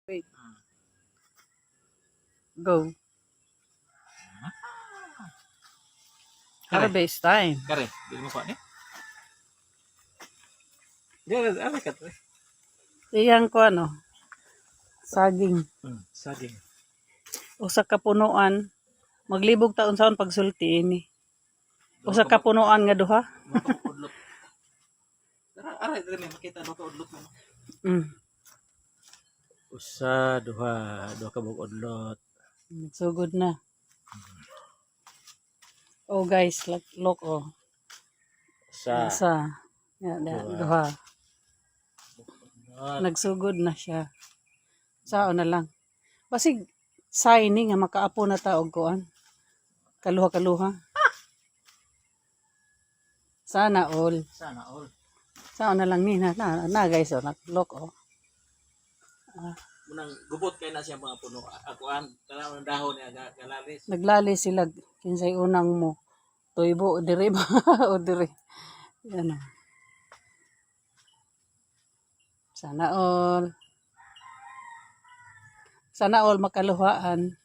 Wait. Go. Harvest time. Kare, di mo pa ni. Dia ada ka to. Iyang ko ano, saging. Saging. Usa ka punuan. Maglibog taon saon pagsulti ini. Usa ka punuan nga duha. Udlot. Tara, aray dire may makita do ka udlot mo. Usa, duha ka bug udlot. Sugod na. Oh guys, look oh. Usa. Duha. Nagsugod na siya. Sao na lang. Basig signing nga makaapo na ta og kuan. Kaluha-kaluha. Sana all. Sana all. Sao na lang ni na guys oh, look oh. Munang gubot kay na siya mga puno. Akuan, kanang dahon niya galalis. Naglali sila kinsay unang mo. Tuybo dire ba o dire. Yan oh. Sana all. Sana all makaluhaan.